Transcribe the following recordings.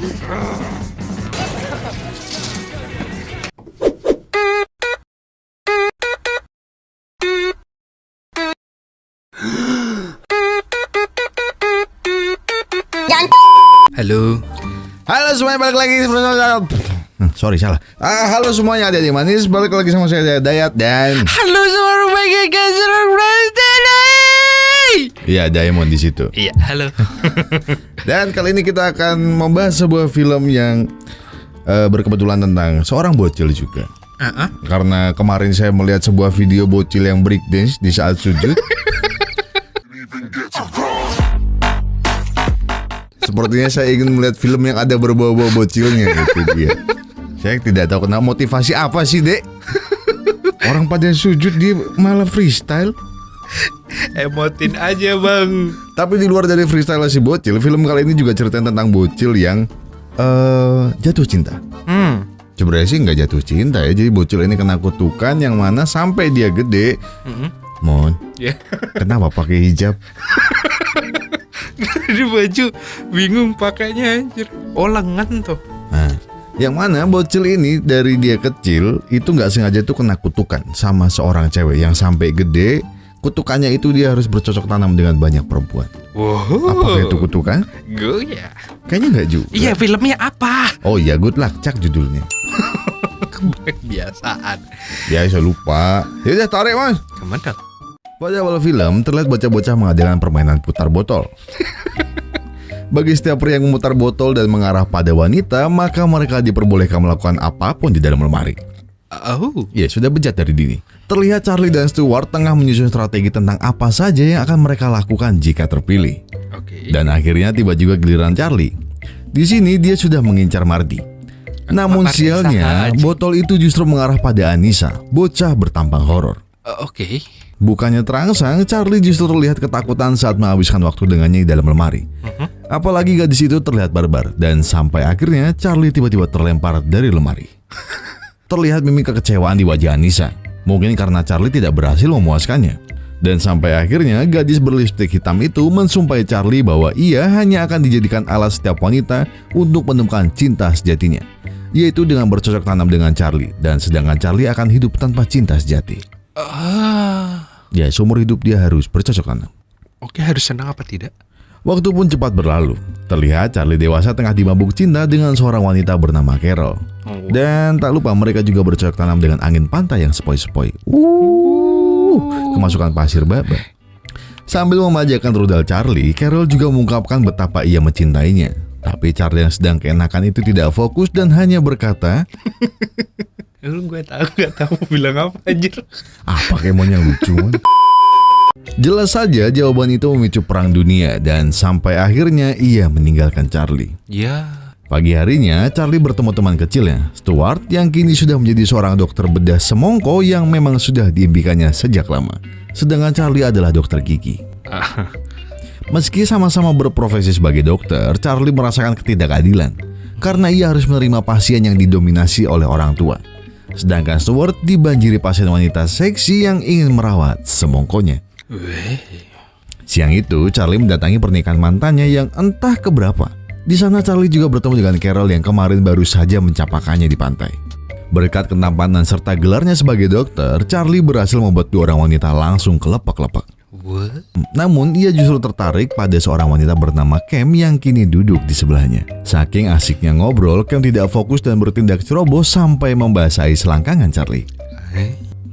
Halo. Halo semuanya, balik lagi. Sorry, salah. Halo semuanya, adik-adik manis, balik lagi sama saya Dayat dan Halo semua rumahnya Iya, Diamond di situ. Iya, halo. Dan kali ini kita akan membahas sebuah film yang berkebetulan tentang seorang bocil juga. Karena kemarin saya melihat sebuah video bocil yang breakdance di saat sujud. Sepertinya saya ingin melihat film yang ada berbau-bau bocilnya gitu dia. Saya tidak tahu kenapa, motivasi apa sih, Dek? Orang pada sujud dia malah freestyle. Emotin aja, Bang. Tapi di luar dari freestyle si bocil, film kali ini juga cerita tentang bocil yang jatuh cinta. Sebenarnya sih nggak jatuh cinta ya. Jadi bocil ini kena kutukan yang mana sampai dia gede. Mon, kenapa pakai hijab? Di baju bingung pakainya anjir. Oh, lengan tuh. Nah, yang mana bocil ini dari dia kecil itu nggak sengaja tuh kena kutukan sama seorang cewek yang sampai gede kutukannya itu dia harus bercocok tanam dengan banyak perempuan. Wow. Apakah itu kutukan? Gue ya. Kayaknya nggak juga. Iya, filmnya apa? Oh iya, Good Luck Chuck judulnya. Kebiasaan. Ya saya lupa. Ya udah tarik mas. Kemana? Pada awal film terlihat bocah-bocah mengadakan permainan putar botol. Bagi setiap pria yang memutar botol dan mengarah pada wanita, maka mereka diperbolehkan melakukan apapun di dalam lemari. Oh. Ya, sudah bejat dari dini. Terlihat Charlie dan Stewart tengah menyusun strategi tentang apa saja yang akan mereka lakukan jika terpilih. Oke. Dan akhirnya tiba juga giliran Charlie. Di sini dia sudah mengincar Marty. Namun sialnya, botol itu justru mengarah pada Anissa, bocah bertampang horor. Oke. Bukannya terangsang, Charlie justru terlihat ketakutan saat menghabiskan waktu dengannya di dalam lemari. Apalagi gadis itu terlihat barbar, dan sampai akhirnya Charlie tiba-tiba terlempar dari lemari. Terlihat mimik kekecewaan di wajah Anissa, mungkin karena Charlie tidak berhasil memuaskannya. Dan sampai akhirnya gadis berlipstik hitam itu mensumpahi Charlie bahwa ia hanya akan dijadikan alat setiap wanita untuk menemukan cinta sejatinya, yaitu dengan bercocok tanam dengan Charlie, dan sedangkan Charlie akan hidup tanpa cinta sejati. Ya, seumur hidup dia harus bercocok tanam. Oke, harus senang apa tidak? Waktu pun cepat berlalu. Terlihat Charlie dewasa tengah dimabuk cinta dengan seorang wanita bernama Carol. Dan tak lupa mereka juga bercocok tanam dengan angin pantai yang sepoi-sepoi. Kemasukan pasir baba. Sambil memanjakan rudal Charlie, Carol juga mengungkapkan betapa ia mencintainya. Tapi Charlie yang sedang keenakan itu tidak fokus dan hanya berkata, Lu gak tahu bilang apa anjir. Pokemon yang lucu. Jelas saja jawaban itu memicu perang dunia dan sampai akhirnya ia meninggalkan Charlie. Ya. Pagi harinya Charlie bertemu teman kecilnya, Stewart, yang kini sudah menjadi seorang dokter bedah semongko yang memang sudah diimpikannya sejak lama. Sedangkan Charlie adalah dokter gigi. Meski sama-sama berprofesi sebagai dokter, Charlie merasakan ketidakadilan karena ia harus menerima pasien yang didominasi oleh orang tua. Sedangkan Stewart dibanjiri pasien wanita seksi yang ingin merawat semongkonya. Siang itu, Charlie mendatangi pernikahan mantannya yang entah keberapa. Di sana Charlie juga bertemu dengan Carol yang kemarin baru saja mencapakannya di pantai. Berkat ketampanan serta gelarnya sebagai dokter, Charlie berhasil membuat dua orang wanita langsung kelepek-lepek. Namun ia justru tertarik pada seorang wanita bernama Cam yang kini duduk di sebelahnya. Saking asiknya ngobrol, Cam tidak fokus dan bertindak ceroboh sampai membasahi selangkangan Charlie.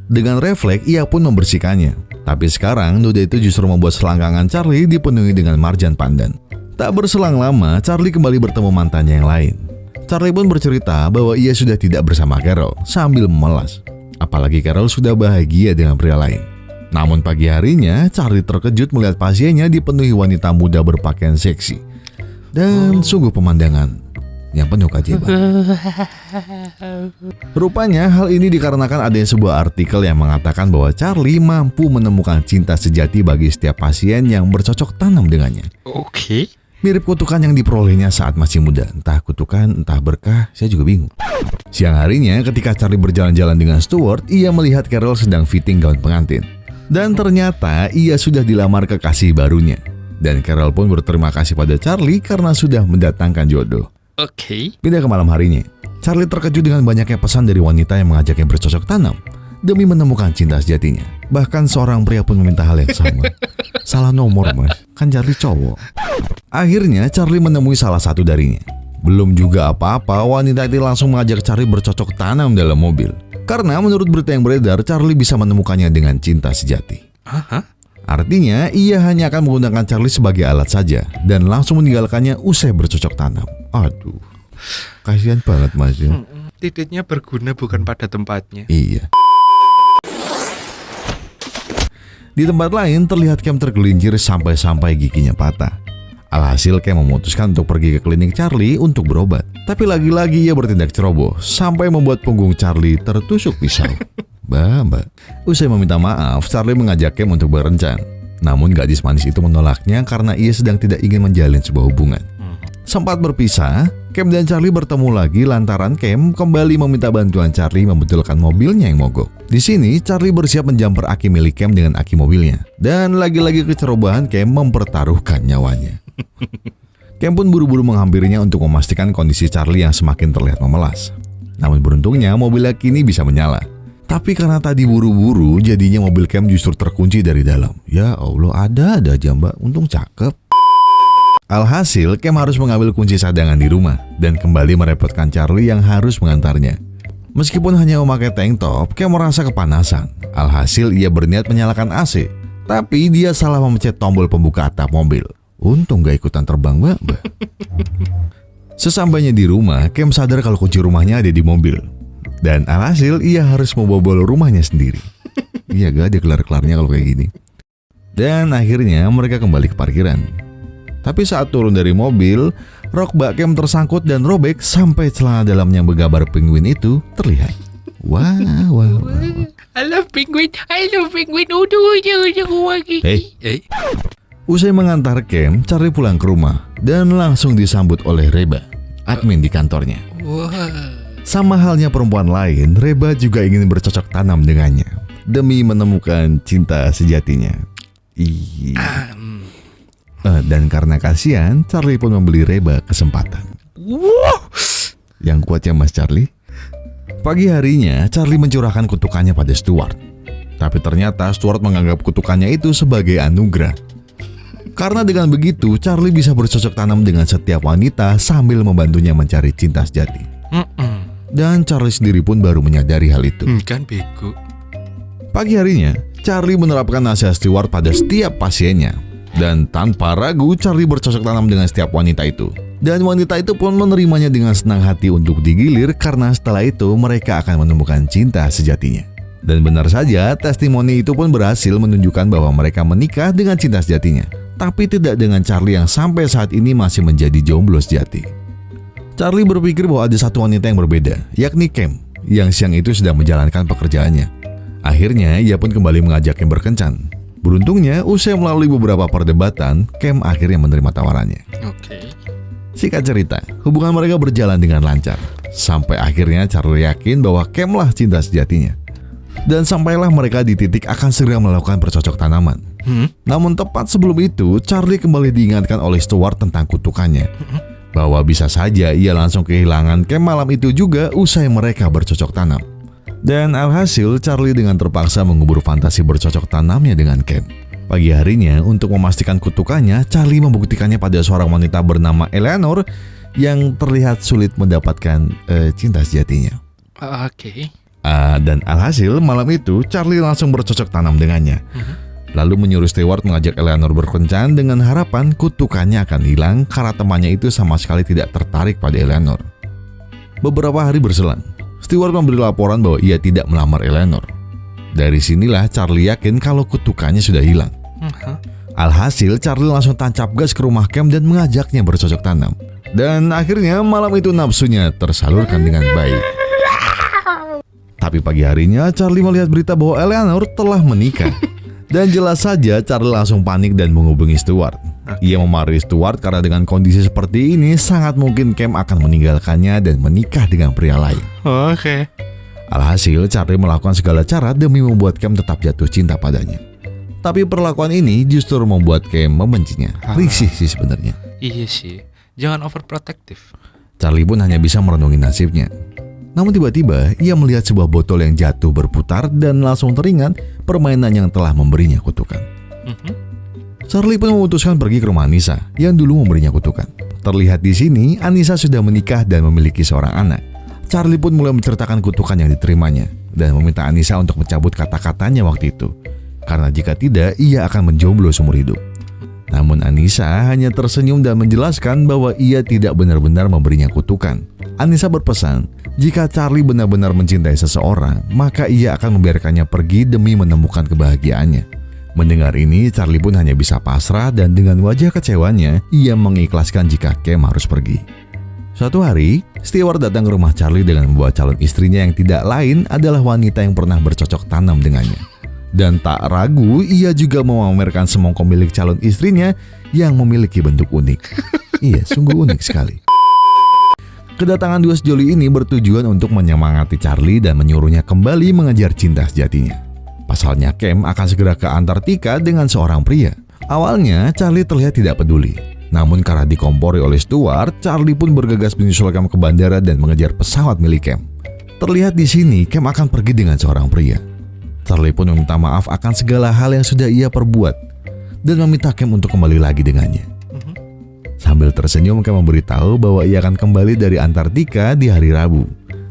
Dengan refleks ia pun membersihkannya. Tapi sekarang noda itu justru membuat selangkangan Charlie dipenuhi dengan marjan pandan. Tak berselang lama, Charlie kembali bertemu mantannya yang lain. Charlie pun bercerita bahwa ia sudah tidak bersama Carol sambil memelas. Apalagi Carol sudah bahagia dengan pria lain. Namun pagi harinya, Charlie terkejut melihat pasiennya dipenuhi wanita muda berpakaian seksi. Dan sungguh pemandangan yang penuh keajaiban. Rupanya hal ini dikarenakan adanya sebuah artikel yang mengatakan bahwa Charlie mampu menemukan cinta sejati bagi setiap pasien yang bercocok tanam dengannya. Oke. Mirip kutukan yang diperolehnya saat masih muda. Entah kutukan, entah berkah, saya juga bingung. Siang harinya ketika Charlie berjalan-jalan dengan Stewart, ia melihat Carol sedang fitting gaun pengantin. Dan ternyata ia sudah dilamar kekasih barunya. Dan Carol pun berterima kasih pada Charlie karena sudah mendatangkan jodoh. Oke. Pindah ke malam harinya. Charlie terkejut dengan banyaknya pesan dari wanita yang mengajaknya bercocok tanam demi menemukan cinta sejatinya. Bahkan seorang pria pun meminta hal yang sama. Salah nomor, Mas. Kan Charlie cowok. Akhirnya Charlie menemui salah satu darinya. Belum juga apa-apa, wanita itu langsung mengajak Charlie bercocok tanam dalam mobil. Karena menurut berita yang beredar, Charlie bisa menemukannya dengan cinta sejati. Hah? Artinya, ia hanya akan menggunakan Charlie sebagai alat saja dan langsung meninggalkannya usai bercocok tanam. Aduh, kasihan banget Mas ya. Titiknya berguna bukan pada tempatnya. Iya. Di tempat lain terlihat Cam tergelincir sampai giginya patah. Alhasil Cam memutuskan untuk pergi ke klinik Charlie untuk berobat. Tapi lagi-lagi ia bertindak ceroboh sampai membuat punggung Charlie tertusuk pisau. Mbak. Usai meminta maaf, Charlie mengajak Cam untuk berkencan. Namun gadis manis itu menolaknya karena ia sedang tidak ingin menjalin sebuah hubungan. Sempat berpisah, Cam dan Charlie bertemu lagi lantaran Cam kembali meminta bantuan Charlie membetulkan mobilnya yang mogok. Di sini, Charlie bersiap menjamper aki milik Cam dengan aki mobilnya. Dan lagi-lagi kecerobohan Cam mempertaruhkan nyawanya. Cam pun buru-buru menghampirinya untuk memastikan kondisi Charlie yang semakin terlihat memelas. Namun beruntungnya mobilnya kini bisa menyala. Tapi karena tadi buru-buru, jadinya mobil Cam justru terkunci dari dalam. Ya Allah, ada aja Mbak, untung cakep. Alhasil, Cam harus mengambil kunci cadangan di rumah dan kembali merepotkan Charlie yang harus mengantarnya. Meskipun hanya memakai tank top, Cam merasa kepanasan. Alhasil, ia berniat menyalakan AC. Tapi dia salah memencet tombol pembuka atap mobil. Untung gak ikutan terbang, Mbak. Sesampainya di rumah, Cam sadar kalau kunci rumahnya ada di mobil. Dan alhasil ia harus membobol rumahnya sendiri. Iya gak ada kelar-kelarnya kalau kayak gini. Dan akhirnya mereka kembali ke parkiran. Tapi saat turun dari mobil, rok Mbak Cam tersangkut dan robek sampai celana dalamnya bergambar penguin itu terlihat. Wah. I love penguin. Hey. Usai mengantar Cam, Charlie pulang ke rumah dan langsung disambut oleh Reba, admin di kantornya. Wah. Sama halnya perempuan lain, Reba juga ingin bercocok tanam dengannya demi menemukan cinta sejatinya. Dan karena kasihan, Charlie pun membeli Reba kesempatan. Yang kuat ya Mas Charlie. Pagi harinya, Charlie mencurahkan kutukannya pada Stuart. Tapi ternyata Stuart menganggap kutukannya itu sebagai anugerah. Karena dengan begitu, Charlie bisa bercocok tanam dengan setiap wanita sambil membantunya mencari cinta sejati. Dan Charlie sendiri pun baru menyadari hal itu. Kan bego. Pagi harinya, Charlie menerapkan nasihat Stuart pada setiap pasiennya. Dan tanpa ragu, Charlie bercocok tanam dengan setiap wanita itu. Dan wanita itu pun menerimanya dengan senang hati untuk digilir karena setelah itu mereka akan menemukan cinta sejatinya. Dan benar saja, testimoni itu pun berhasil menunjukkan bahwa mereka menikah dengan cinta sejatinya. Tapi tidak dengan Charlie yang sampai saat ini masih menjadi jomblo sejati. Charlie berpikir bahwa ada satu wanita yang berbeda, yakni Cam, yang siang itu sedang menjalankan pekerjaannya. Akhirnya, ia pun kembali mengajak Cam berkencan. Beruntungnya, usai melalui beberapa perdebatan, Cam akhirnya menerima tawarannya. Oke. Singkat cerita, hubungan mereka berjalan dengan lancar. Sampai akhirnya Charlie yakin bahwa Cam lah cinta sejatinya. Dan sampailah mereka di titik akan segera melakukan bercocok tanaman. Namun tepat sebelum itu, Charlie kembali diingatkan oleh Stuart tentang kutukannya. Bahwa bisa saja ia langsung kehilangan Cam malam itu juga usai mereka bercocok tanam. Dan alhasil Charlie dengan terpaksa mengubur fantasi bercocok tanamnya dengan Cam. Pagi harinya untuk memastikan kutukannya, Charlie membuktikannya pada seorang wanita bernama Eleanor yang terlihat sulit mendapatkan cinta sejatinya. Oke. Dan alhasil malam itu Charlie langsung bercocok tanam dengannya. Lalu menyuruh Stewart mengajak Eleanor berkencan dengan harapan kutukannya akan hilang karena temannya itu sama sekali tidak tertarik pada Eleanor. Beberapa hari berselang, Stewart memberi laporan bahwa ia tidak melamar Eleanor. Dari sinilah Charlie yakin kalau kutukannya sudah hilang. Alhasil Charlie langsung tancap gas ke rumah Cam dan mengajaknya bercocok tanam. Dan akhirnya malam itu nafsunya tersalurkan dengan baik. Tapi pagi harinya Charlie melihat berita bahwa Eleanor telah menikah. Dan jelas saja Charlie langsung panik dan menghubungi Stuart. Ia memarahi Stuart karena dengan kondisi seperti ini sangat mungkin Cam akan meninggalkannya dan menikah dengan pria lain. Oke. Alhasil Charlie melakukan segala cara demi membuat Cam tetap jatuh cinta padanya. Tapi perlakuan ini justru membuat Cam membencinya. Risih sih sebenarnya. Iya sih. Jangan overprotective. Charlie pun hanya bisa merenungi nasibnya. Namun tiba-tiba ia melihat sebuah botol yang jatuh berputar dan langsung teringat permainan yang telah memberinya kutukan. Charlie pun memutuskan pergi ke rumah Anissa yang dulu memberinya kutukan. Terlihat di sini Anissa sudah menikah dan memiliki seorang anak. Charlie pun mulai menceritakan kutukan yang diterimanya dan meminta Anissa untuk mencabut kata-katanya waktu itu. Karena jika tidak ia akan menjomblo seumur hidup. Namun Anissa hanya tersenyum dan menjelaskan bahwa ia tidak benar-benar memberinya kutukan. Anissa berpesan, jika Charlie benar-benar mencintai seseorang, maka ia akan membiarkannya pergi demi menemukan kebahagiaannya. Mendengar ini, Charlie pun hanya bisa pasrah dan dengan wajah kecewanya, ia mengikhlaskan jika Cam harus pergi. Suatu hari, Stewart datang ke rumah Charlie dengan membawa calon istrinya yang tidak lain adalah wanita yang pernah bercocok tanam dengannya. Dan tak ragu, ia juga memamerkan semongko milik calon istrinya yang memiliki bentuk unik. Iya, sungguh unik sekali. Kedatangan dua sejoli ini bertujuan untuk menyemangati Charlie dan menyuruhnya kembali mengejar cinta sejatinya. Pasalnya Cam akan segera ke Antartika dengan seorang pria. Awalnya Charlie terlihat tidak peduli. Namun karena dikompori oleh Stewart, Charlie pun bergegas menyusul Cam ke bandara dan mengejar pesawat milik Cam. Terlihat di sini Cam akan pergi dengan seorang pria. Charlie pun meminta maaf akan segala hal yang sudah ia perbuat dan meminta Cam untuk kembali lagi dengannya. Sambil tersenyum, Cam memberitahu bahwa ia akan kembali dari Antartika di hari Rabu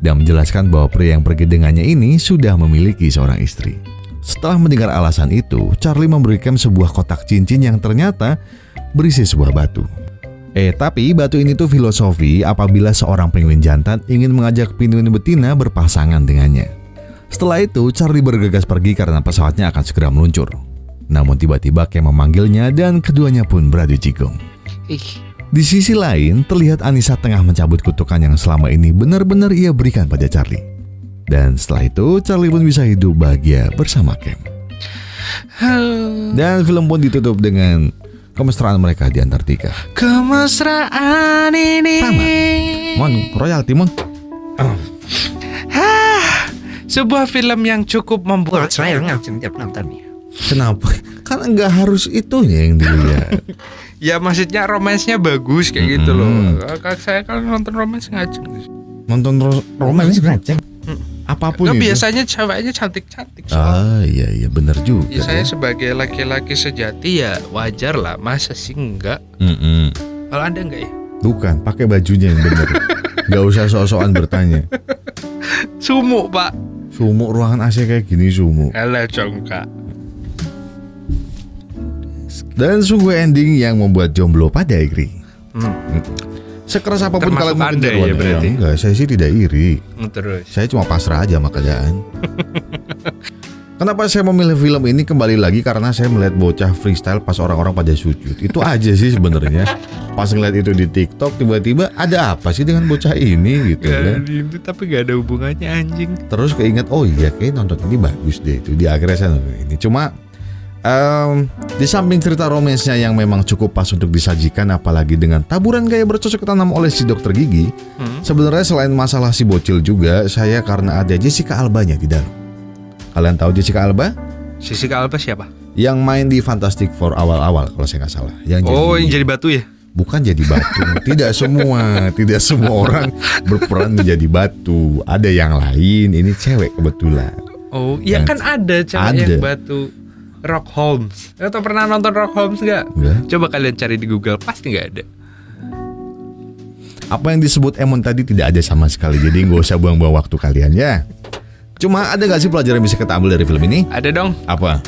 dan menjelaskan bahwa pria yang pergi dengannya ini sudah memiliki seorang istri. Setelah mendengar alasan itu, Charlie memberi Cam sebuah kotak cincin yang ternyata berisi sebuah batu. Tapi batu ini tuh filosofi apabila seorang penguin jantan ingin mengajak penguin betina berpasangan dengannya. Setelah itu, Charlie bergegas pergi karena pesawatnya akan segera meluncur. Namun tiba-tiba Cam memanggilnya dan keduanya pun beradu jigong. Di sisi lain, terlihat Anissa tengah mencabut kutukan yang selama ini benar-benar ia berikan pada Charlie. Dan setelah itu, Charlie pun bisa hidup bahagia bersama Cam. Dan film pun ditutup dengan kemesraan mereka di Antartika. Kemesraan ini. Mon, royalti mon. Sebuah film yang cukup membuat saya ngaceng tiap nontonnya. Kenapa? Karena nggak harus itunya yang dilihat. Ya maksudnya romansnya bagus kayak gitu loh. Saya kalau nonton romans ngaceng. Nonton romans ngaceng. Apapun itu. itu. Biasanya ceweknya cantik-cantik. Iya benar juga. Ya, saya sebagai laki-laki sejati ya wajar lah. Masa sih enggak? Kalau Anda enggak ya? Bukan, pakai bajunya yang benar. Nggak usah sok-sokan bertanya. Sumuk pak. Sumuk ruangan AC kayak gini sumuk. Alah congkak. Dan sungguh ending yang membuat jomblo pada iri. Sekeras apapun termasuk kalian Anda ya berarti? Enggak, saya sih tidak iri. Terus. Saya cuma pasrah aja sama keadaan. Kenapa saya memilih film ini kembali lagi karena saya melihat bocah freestyle pas orang-orang pada sujud. Itu aja sih sebenarnya. Pas ngeliat itu di TikTok tiba-tiba ada apa sih dengan bocah ini gitu kan. Itu tapi gak ada hubungannya anjing. Terus keinget oh iya kayak nonton ini bagus deh itu. Di akhirnya saya nonton ini. Cuma di samping cerita romansnya yang memang cukup pas untuk disajikan apalagi dengan taburan gaya bercocok tanam oleh si dokter gigi, sebenarnya selain masalah si bocil juga saya karena ada Jessica Alba-nya di dalam. Kalian tahu Jessica Alba? Jessica Alba siapa? Yang main di Fantastic Four awal-awal kalau saya nggak salah. Yang jadi batu ya? Bukan jadi batu. Tidak semua orang berperan menjadi batu. Ada yang lain. Ini cewek kebetulan. Oh, iya kan ada cewek yang batu. Rock Holmes. Atau pernah nonton Rock Holmes nggak? Coba kalian cari di Google, pasti nggak ada. Apa yang disebut Emon tadi tidak ada sama sekali. Jadi nggak usah buang-buang waktu kalian ya. Cuma ada nggak sih pelajaran yang bisa kita ambil dari film ini? Ada dong. Apa?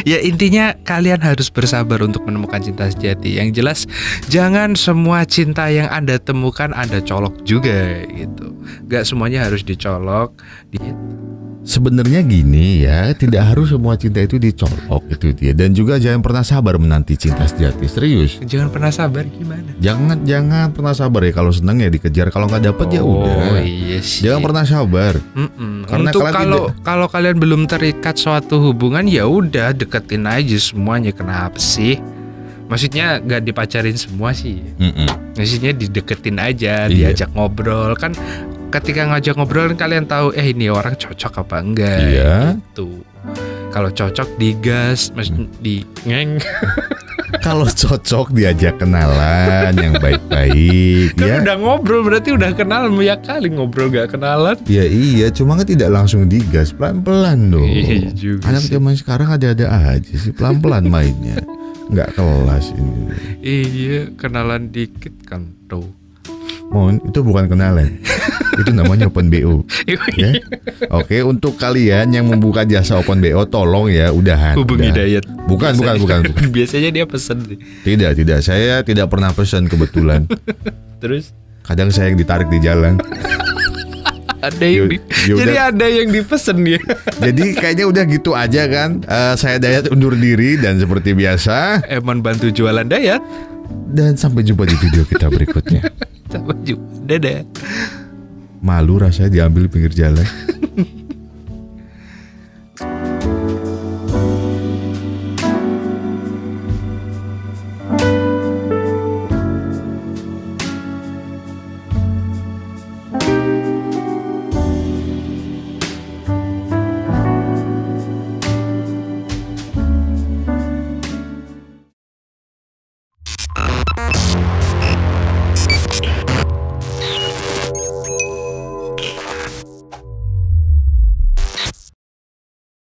Ya intinya kalian harus bersabar untuk menemukan cinta sejati. Yang jelas jangan semua cinta yang Anda temukan Anda colok juga gitu. Gak semuanya harus dicolok. Sebenarnya gini ya, tidak harus semua cinta itu dicolok itu dia. Dan juga jangan pernah sabar menanti cinta sejati. Serius. Jangan pernah sabar gimana? Jangan pernah sabar ya. Kalau senang ya dikejar. Kalau nggak dapet ya udah. Iya sih. Jangan pernah sabar. Karena untuk kalau kalian belum terikat suatu hubungan ya udah deketin aja semuanya. Kenapa sih? Maksudnya nggak dipacarin semua sih. Maksudnya dideketin aja, diajak ngobrol kan. Ketika ngajak ngobrol kalian tahu ini orang cocok apa enggak. Iya. Gitu. Kalau cocok digas, di ngeng. Kalau cocok diajak kenalan yang baik-baik Kan ya. udah ngobrol berarti udah kenal, ya kali ngobrol gak kenalan. Ya iya, cuma kan tidak langsung digas, pelan-pelan dong. Iya juga Anak sih. zaman sekarang ada-ada aja sih, pelan-pelan mainnya. Nggak kelas ini. Iya, kenalan dikit kan tuh. Mohon, itu bukan kenalan. Itu namanya open BO. Ya. Oke, untuk kalian yang membuka jasa open BO, tolong ya, udahan. Hubungi udah. Dayat. Bukan. Biasanya dia pesen nih. Tidak. Saya tidak pernah pesan kebetulan. Terus Kadang saya yang ditarik di jalan. ada yang jadi ada yang dipesen dia. Jadi kayaknya udah gitu aja kan. Saya Dayat undur diri dan seperti biasa. Emang bantu jualan Dayat. Dan sampai jumpa di video kita berikutnya. Sampai jumpa. Dadah. Malu rasanya diambil pinggir jalan.